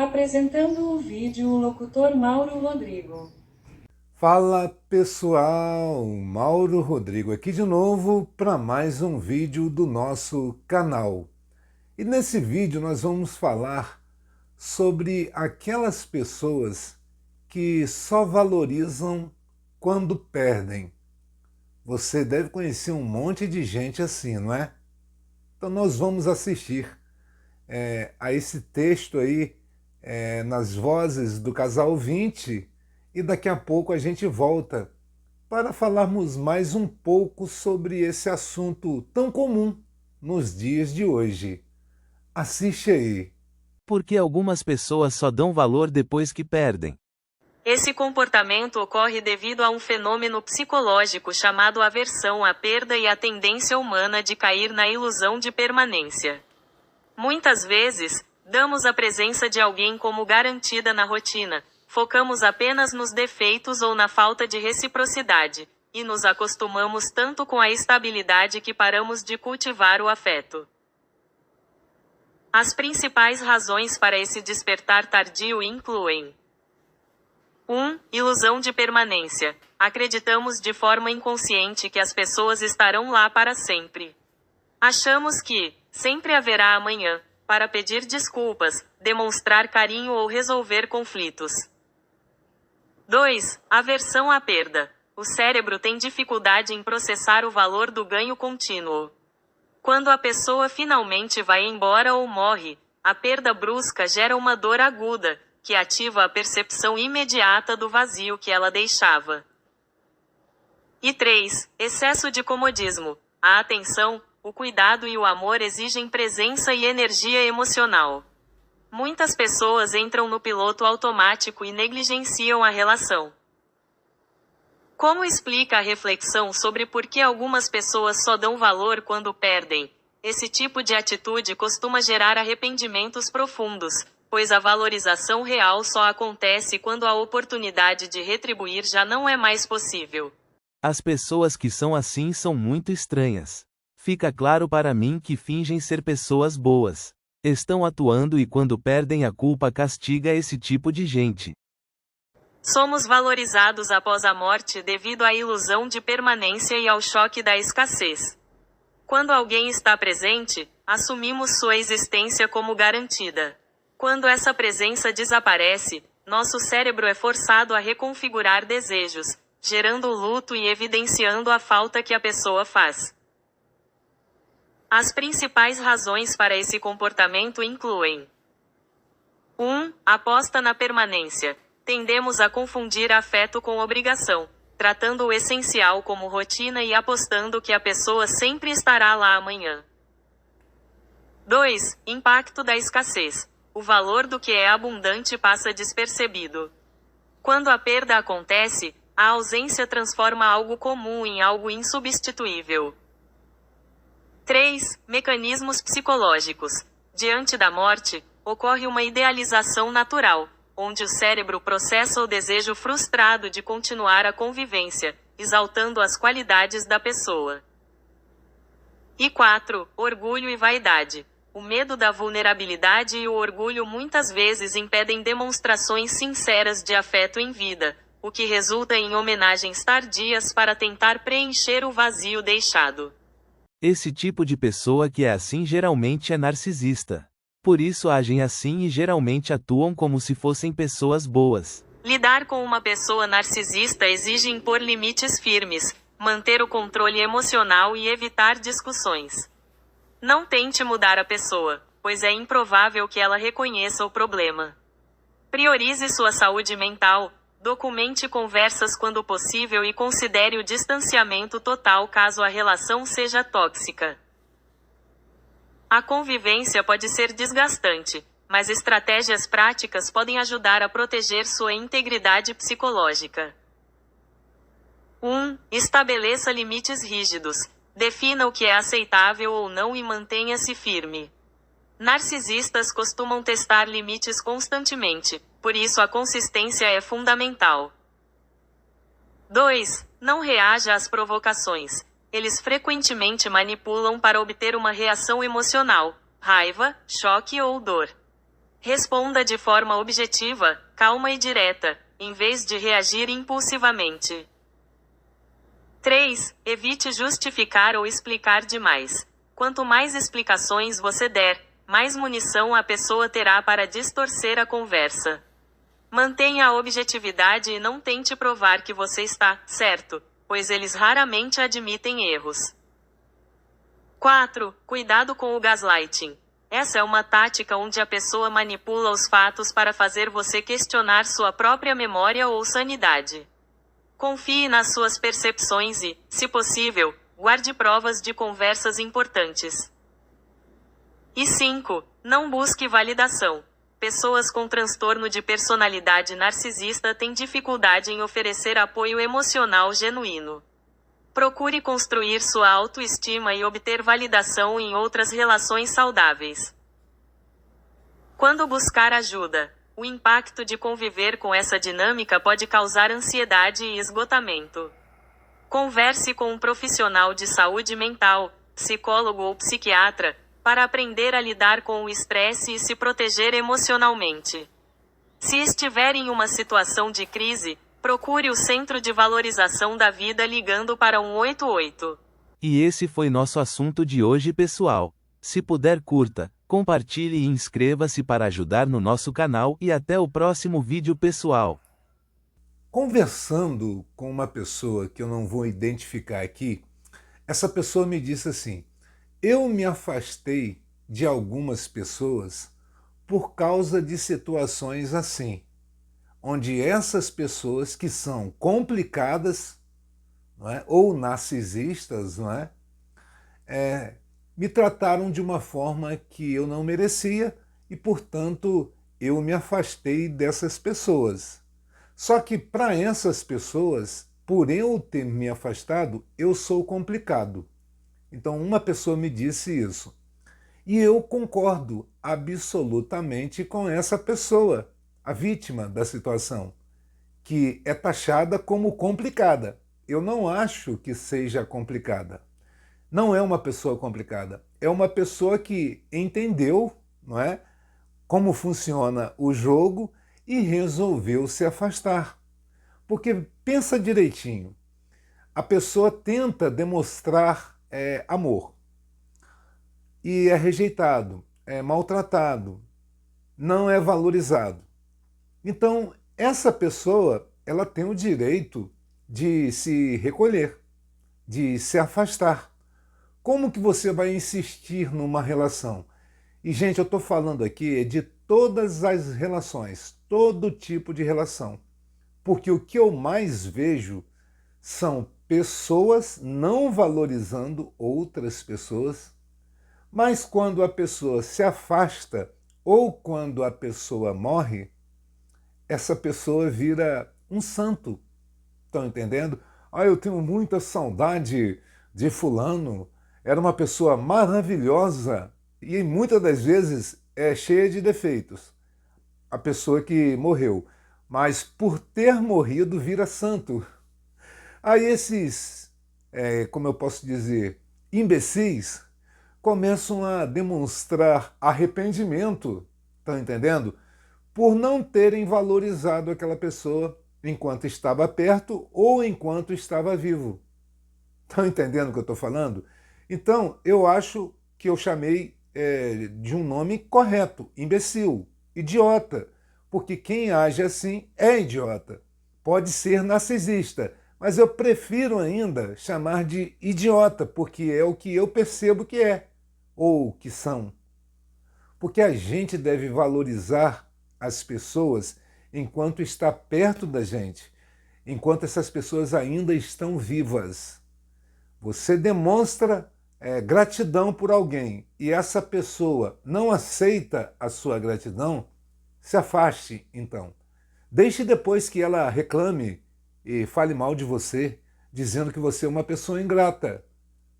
Apresentando o vídeo o locutor Mauro Rodrigo. Fala pessoal, Mauro Rodrigo aqui de novo para mais um vídeo do nosso canal. E nesse vídeo nós vamos falar sobre aquelas pessoas que só valorizam quando perdem. Você deve conhecer um monte de gente assim, não é? Então nós vamos assistir a esse texto aí nas vozes do casal 20 e daqui a pouco a gente volta para falarmos mais um pouco sobre esse assunto tão comum nos dias de hoje. Assiste aí. Porque algumas pessoas só dão valor depois que perdem. Esse comportamento ocorre devido a um fenômeno psicológico chamado aversão à perda e a tendência humana de cair na ilusão de permanência. Muitas vezes, damos a presença de alguém como garantida na rotina, focamos apenas nos defeitos ou na falta de reciprocidade, e nos acostumamos tanto com a estabilidade que paramos de cultivar o afeto. As principais razões para esse despertar tardio incluem: 1. Ilusão de permanência. Acreditamos de forma inconsciente que as pessoas estarão lá para sempre. Achamos que sempre haverá amanhã, para pedir desculpas, demonstrar carinho ou resolver conflitos. 2. Aversão à perda. O cérebro tem dificuldade em processar o valor do ganho contínuo. Quando a pessoa finalmente vai embora ou morre, a perda brusca gera uma dor aguda, que ativa a percepção imediata do vazio que ela deixava. E 3. Excesso de comodismo. A atenção, o cuidado e o amor exigem presença e energia emocional. Muitas pessoas entram no piloto automático e negligenciam a relação. Como explica a reflexão sobre por que algumas pessoas só dão valor quando perdem? Esse tipo de atitude costuma gerar arrependimentos profundos, pois a valorização real só acontece quando a oportunidade de retribuir já não é mais possível. As pessoas que são assim são muito estranhas. Fica claro para mim que fingem ser pessoas boas. Estão atuando e quando perdem a culpa castiga esse tipo de gente. Somos valorizados após a morte devido à ilusão de permanência e ao choque da escassez. Quando alguém está presente, assumimos sua existência como garantida. Quando essa presença desaparece, nosso cérebro é forçado a reconfigurar desejos, gerando luto e evidenciando a falta que a pessoa faz. As principais razões para esse comportamento incluem: 1. Aposta na permanência. Tendemos a confundir afeto com obrigação, tratando o essencial como rotina e apostando que a pessoa sempre estará lá amanhã. 2. Impacto da escassez. O valor do que é abundante passa despercebido. Quando a perda acontece, a ausência transforma algo comum em algo insubstituível. 3. Mecanismos psicológicos. Diante da morte, ocorre uma idealização natural, onde o cérebro processa o desejo frustrado de continuar a convivência, exaltando as qualidades da pessoa. E 4. Orgulho e vaidade. O medo da vulnerabilidade e o orgulho muitas vezes impedem demonstrações sinceras de afeto em vida, o que resulta em homenagens tardias para tentar preencher o vazio deixado. Esse tipo de pessoa que é assim geralmente é narcisista. Por isso agem assim e geralmente atuam como se fossem pessoas boas. Lidar com uma pessoa narcisista exige impor limites firmes, manter o controle emocional e evitar discussões. Não tente mudar a pessoa, pois é improvável que ela reconheça o problema. Priorize sua saúde mental, documente conversas quando possível e considere o distanciamento total caso a relação seja tóxica. A convivência pode ser desgastante, mas estratégias práticas podem ajudar a proteger sua integridade psicológica. 1. Estabeleça limites rígidos. Defina o que é aceitável ou não e mantenha-se firme. Narcisistas costumam testar limites constantemente, por isso a consistência é fundamental. 2. Não reaja às provocações. Eles frequentemente manipulam para obter uma reação emocional, raiva, choque ou dor. Responda de forma objetiva, calma e direta, em vez de reagir impulsivamente. 3. Evite justificar ou explicar demais. Quanto mais explicações você der, mais munição a pessoa terá para distorcer a conversa. Mantenha a objetividade e não tente provar que você está certo, pois eles raramente admitem erros. 4. Cuidado com o gaslighting. Essa é uma tática onde a pessoa manipula os fatos para fazer você questionar sua própria memória ou sanidade. Confie nas suas percepções e, se possível, guarde provas de conversas importantes. E 5. Não busque validação. Pessoas com transtorno de personalidade narcisista têm dificuldade em oferecer apoio emocional genuíno. Procure construir sua autoestima e obter validação em outras relações saudáveis. Quando buscar ajuda, o impacto de conviver com essa dinâmica pode causar ansiedade e esgotamento. Converse com um profissional de saúde mental, psicólogo ou psiquiatra, para aprender a lidar com o estresse e se proteger emocionalmente. Se estiver em uma situação de crise, procure o Centro de Valorização da Vida ligando para 188. E esse foi nosso assunto de hoje, pessoal. Se puder, curta, compartilhe e inscreva-se para ajudar no nosso canal e até o próximo vídeo, pessoal. Conversando com uma pessoa que eu não vou identificar aqui, essa pessoa me disse assim: eu me afastei de algumas pessoas por causa de situações assim, onde essas pessoas que são complicadas, não é, ou narcisistas, não é, me trataram de uma forma que eu não merecia e, portanto, eu me afastei dessas pessoas. Só que para essas pessoas, por eu ter me afastado, eu sou complicado. Então uma pessoa me disse isso. E eu concordo absolutamente com essa pessoa, a vítima da situação, que é taxada como complicada. Eu não acho que seja complicada. Não é uma pessoa complicada. É uma pessoa que entendeu, não é, como funciona o jogo e resolveu se afastar. Porque pensa direitinho, a pessoa tenta demonstrar amor e é rejeitado, é maltratado, não é valorizado. Então, essa pessoa, ela tem o direito de se recolher, de se afastar. Como que você vai insistir numa relação? E, gente, eu estou falando aqui de todas as relações, todo tipo de relação. Porque o que eu mais vejo são pessoas não valorizando outras pessoas, mas quando a pessoa se afasta ou quando a pessoa morre, essa pessoa vira um santo. Estão entendendo? Ah, eu tenho muita saudade de fulano, era uma pessoa maravilhosa e muitas das vezes é cheia de defeitos. A pessoa que morreu, mas por ter morrido vira santo. Aí esses, como eu posso dizer, imbecis, começam a demonstrar arrependimento, estão entendendo? Por não terem valorizado aquela pessoa enquanto estava perto ou enquanto estava vivo. Estão entendendo o que eu estou falando? Então, eu acho que eu chamei de um nome correto, imbecil, idiota, porque quem age assim é idiota. Pode ser narcisista, mas eu prefiro ainda chamar de idiota, porque é o que eu percebo que é, ou que são. Porque a gente deve valorizar as pessoas enquanto está perto da gente, enquanto essas pessoas ainda estão vivas. Você demonstra gratidão por alguém e essa pessoa não aceita a sua gratidão, se afaste então. Deixe depois que ela reclame e fale mal de você, dizendo que você é uma pessoa ingrata.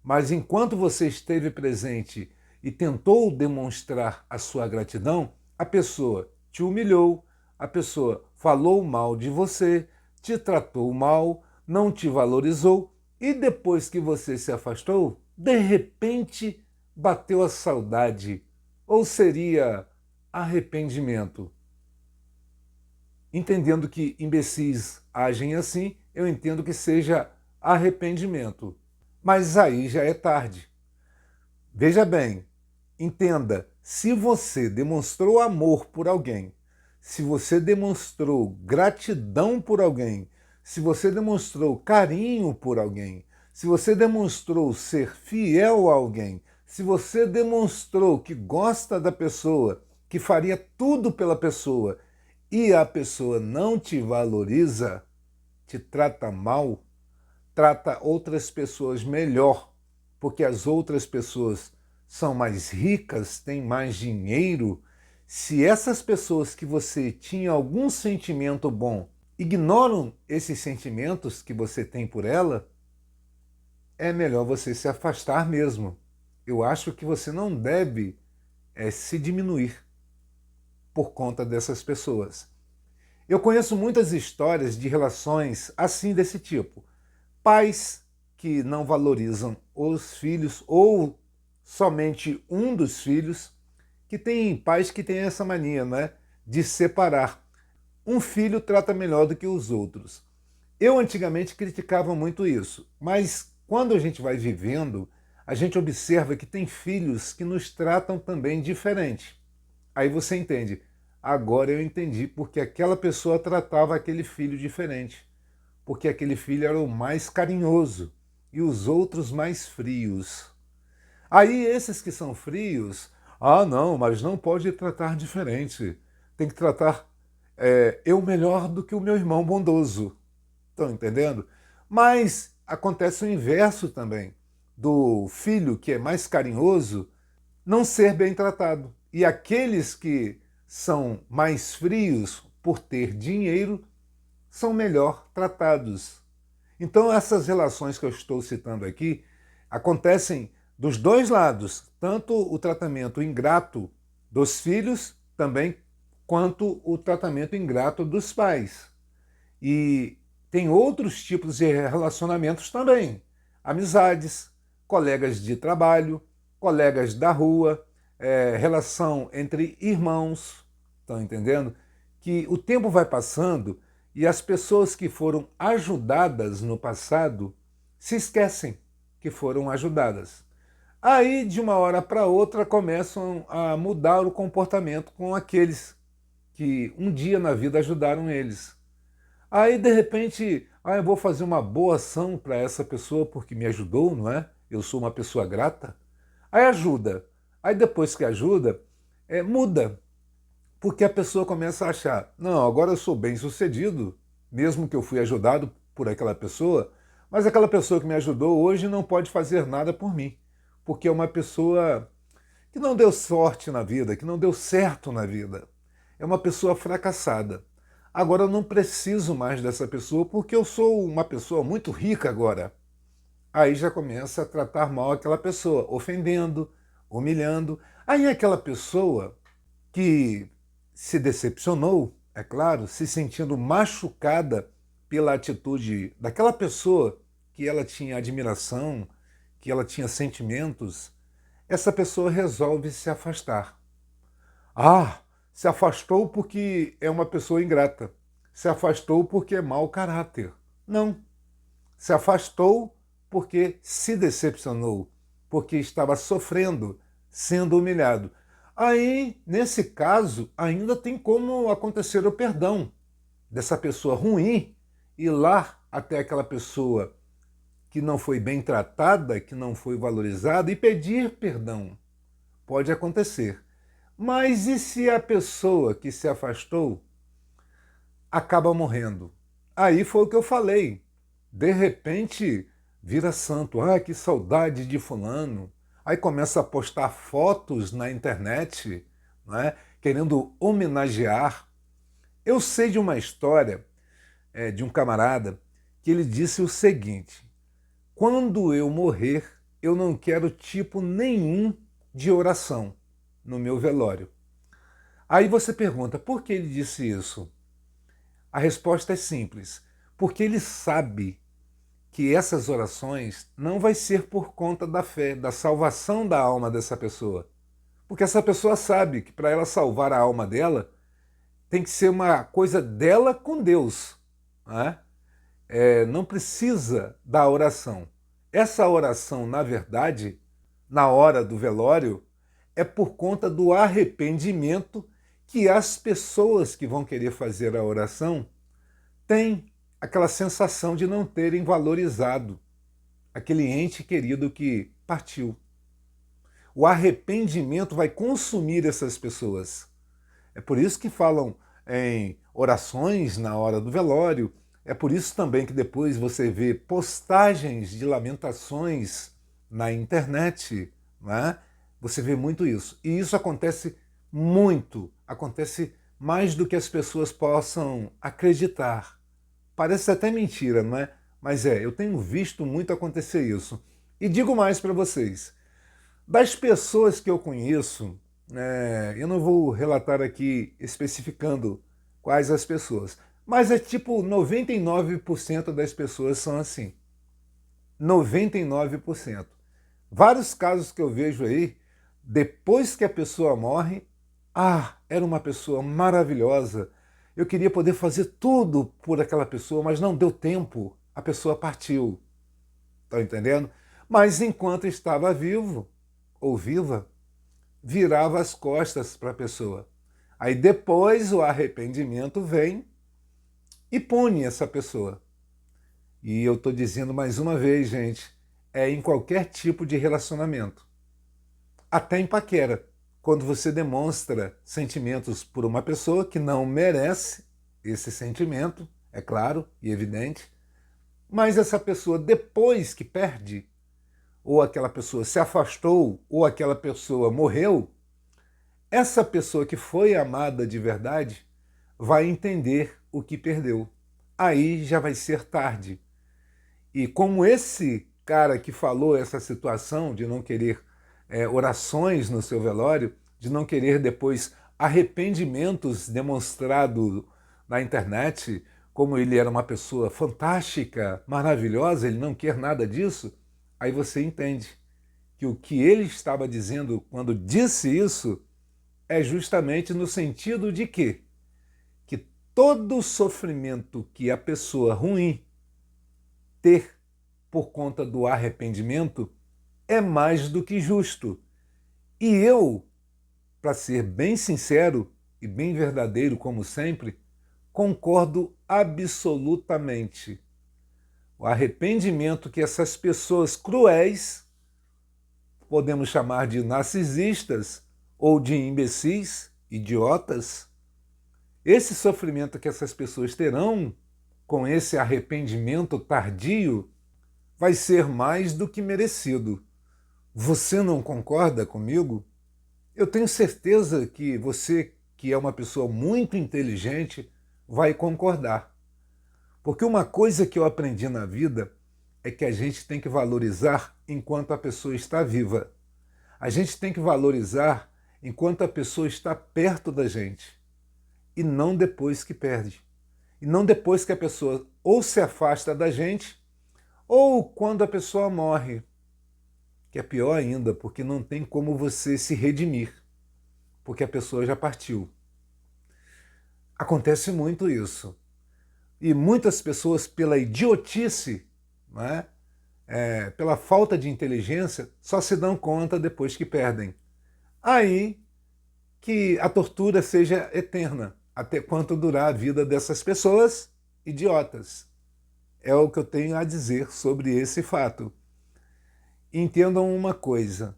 Mas enquanto você esteve presente e tentou demonstrar a sua gratidão, a pessoa te humilhou, a pessoa falou mal de você, te tratou mal, não te valorizou e depois que você se afastou, de repente bateu a saudade. Ou seria arrependimento. Entendendo que imbecis agem assim, eu entendo que seja arrependimento. Mas aí já é tarde. Veja bem, entenda, se você demonstrou amor por alguém, se você demonstrou gratidão por alguém, se você demonstrou carinho por alguém, se você demonstrou ser fiel a alguém, se você demonstrou que gosta da pessoa, que faria tudo pela pessoa, e a pessoa não te valoriza, te trata mal, trata outras pessoas melhor, porque as outras pessoas são mais ricas, têm mais dinheiro. Se essas pessoas que você tinha algum sentimento bom ignoram esses sentimentos que você tem por ela, é melhor você se afastar mesmo. Eu acho que você não deve se diminuir por conta dessas pessoas. Eu conheço muitas histórias de relações assim desse tipo. Pais que não valorizam os filhos ou somente um dos filhos, que tem pais que têm essa mania, né, de separar. Um filho trata melhor do que os outros. Eu antigamente criticava muito isso, mas quando a gente vai vivendo, a gente observa que tem filhos que nos tratam também diferente. Aí você entende. Agora eu entendi porque aquela pessoa tratava aquele filho diferente. Porque aquele filho era o mais carinhoso e os outros mais frios. Aí esses que são frios, não, mas não pode tratar diferente. Tem que tratar eu melhor do que o meu irmão bondoso. Estão entendendo? Mas acontece o inverso também, do filho que é mais carinhoso não ser bem tratado. E aqueles que são mais frios por ter dinheiro são melhor tratados. Então essas relações que eu estou citando aqui acontecem dos dois lados, tanto o tratamento ingrato dos filhos também quanto o tratamento ingrato dos pais. E tem outros tipos de relacionamentos também. Amizades, colegas de trabalho, colegas da rua, relação entre irmãos, estão entendendo? Que o tempo vai passando e as pessoas que foram ajudadas no passado se esquecem que foram ajudadas. Aí, de uma hora para outra, começam a mudar o comportamento com aqueles que um dia na vida ajudaram eles. Aí, de repente, eu vou fazer uma boa ação para essa pessoa porque me ajudou, não é? Eu sou uma pessoa grata. Aí ajuda. Aí depois que ajuda, muda. Porque a pessoa começa a achar, não, agora eu sou bem sucedido, mesmo que eu fui ajudado por aquela pessoa, mas aquela pessoa que me ajudou hoje não pode fazer nada por mim, porque é uma pessoa que não deu sorte na vida, que não deu certo na vida. É uma pessoa fracassada. Agora eu não preciso mais dessa pessoa porque eu sou uma pessoa muito rica agora. Aí já começa a tratar mal aquela pessoa, ofendendo, humilhando. Aí aquela pessoa que se decepcionou, é claro, se sentindo machucada pela atitude daquela pessoa que ela tinha admiração, que ela tinha sentimentos, essa pessoa resolve se afastar. Se afastou porque é uma pessoa ingrata. Se afastou porque é mau caráter. Não. Se afastou porque se decepcionou, porque estava sofrendo, sendo humilhado. Aí, nesse caso, ainda tem como acontecer o perdão dessa pessoa ruim ir lá até aquela pessoa que não foi bem tratada, que não foi valorizada e pedir perdão. Pode acontecer. Mas e se a pessoa que se afastou acaba morrendo? Aí foi o que eu falei. De repente vira santo. Que saudade de fulano. Aí começa a postar fotos na internet, né, querendo homenagear. Eu sei de uma história de um camarada que ele disse o seguinte: quando eu morrer, eu não quero tipo nenhum de oração no meu velório. Aí você pergunta, por que ele disse isso? A resposta é simples, porque ele sabe que essas orações não vai ser por conta da fé, da salvação da alma dessa pessoa. Porque essa pessoa sabe que para ela salvar a alma dela, tem que ser uma coisa dela com Deus, né? Não precisa da oração. Essa oração, na verdade, na hora do velório, é por conta do arrependimento que as pessoas que vão querer fazer a oração têm aquela sensação de não terem valorizado aquele ente querido que partiu. O arrependimento vai consumir essas pessoas. É por isso que falam em orações na hora do velório. É por isso também que depois você vê postagens de lamentações na internet, né? Você vê muito isso. E isso acontece muito, acontece mais do que as pessoas possam acreditar. Parece até mentira, não é? Mas eu tenho visto muito acontecer isso. E digo mais para vocês, das pessoas que eu conheço, eu não vou relatar aqui especificando quais as pessoas, mas é tipo 99% das pessoas são assim. 99%. Vários casos que eu vejo aí, depois que a pessoa morre, era uma pessoa maravilhosa, eu queria poder fazer tudo por aquela pessoa, mas não deu tempo, a pessoa partiu. Estão entendendo? Mas enquanto estava vivo ou viva, virava as costas para a pessoa. Aí depois o arrependimento vem e pune essa pessoa. E eu estou dizendo mais uma vez, gente, em qualquer tipo de relacionamento. Até em paquera. Quando você demonstra sentimentos por uma pessoa que não merece esse sentimento, é claro e evidente, mas essa pessoa, depois que perde, ou aquela pessoa se afastou, ou aquela pessoa morreu, essa pessoa que foi amada de verdade vai entender o que perdeu. Aí já vai ser tarde. E como esse cara que falou essa situação de não querer orações no seu velório, de não querer depois arrependimentos demonstrados na internet, como ele era uma pessoa fantástica, maravilhosa, ele não quer nada disso, aí você entende que o que ele estava dizendo quando disse isso é justamente no sentido de que todo o sofrimento que a pessoa ruim ter por conta do arrependimento é mais do que justo. E eu, para ser bem sincero e bem verdadeiro como sempre, concordo absolutamente. O arrependimento que essas pessoas cruéis, podemos chamar de narcisistas ou de imbecis, idiotas, esse sofrimento que essas pessoas terão com esse arrependimento tardio vai ser mais do que merecido. Você não concorda comigo? Eu tenho certeza que você, que é uma pessoa muito inteligente, vai concordar. Porque uma coisa que eu aprendi na vida é que a gente tem que valorizar enquanto a pessoa está viva. A gente tem que valorizar enquanto a pessoa está perto da gente. E não depois que perde. E não depois que a pessoa ou se afasta da gente, ou quando a pessoa morre. Que é pior ainda, porque não tem como você se redimir, porque a pessoa já partiu. Acontece muito isso. E muitas pessoas, pela idiotice, pela falta de inteligência, só se dão conta depois que perdem. Aí que a tortura seja eterna, até quanto durar a vida dessas pessoas idiotas. É o que eu tenho a dizer sobre esse fato. Entendam uma coisa,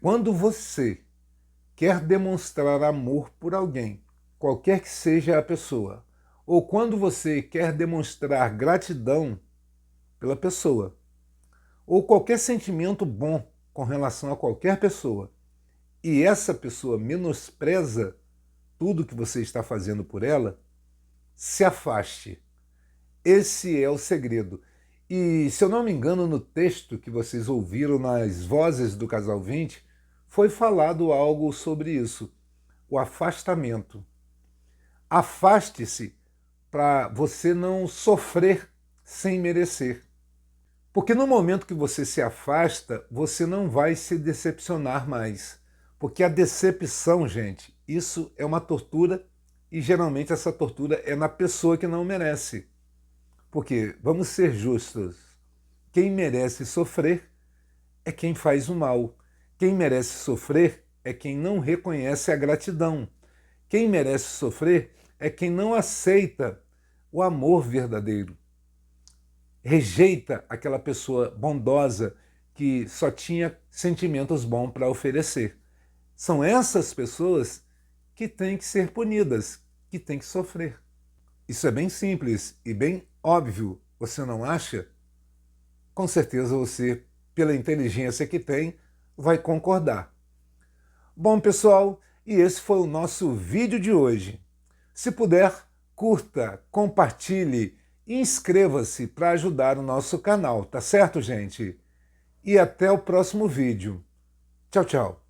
quando você quer demonstrar amor por alguém, qualquer que seja a pessoa, ou quando você quer demonstrar gratidão pela pessoa, ou qualquer sentimento bom com relação a qualquer pessoa, e essa pessoa menospreza tudo que você está fazendo por ela, se afaste. Esse é o segredo. E, se eu não me engano, no texto que vocês ouviram nas vozes do Casal 20, foi falado algo sobre isso, o afastamento. Afaste-se para você não sofrer sem merecer. Porque no momento que você se afasta, você não vai se decepcionar mais. Porque a decepção, gente, isso é uma tortura e geralmente essa tortura é na pessoa que não merece. Porque, vamos ser justos, quem merece sofrer é quem faz o mal. Quem merece sofrer é quem não reconhece a gratidão. Quem merece sofrer é quem não aceita o amor verdadeiro. Rejeita aquela pessoa bondosa que só tinha sentimentos bons para oferecer. São essas pessoas que têm que ser punidas, que têm que sofrer. Isso é bem simples e bem óbvio, você não acha? Com certeza você, pela inteligência que tem, vai concordar. Bom, pessoal, e esse foi o nosso vídeo de hoje. Se puder, curta, compartilhe e inscreva-se para ajudar o nosso canal, tá certo, gente? E até o próximo vídeo. Tchau, tchau.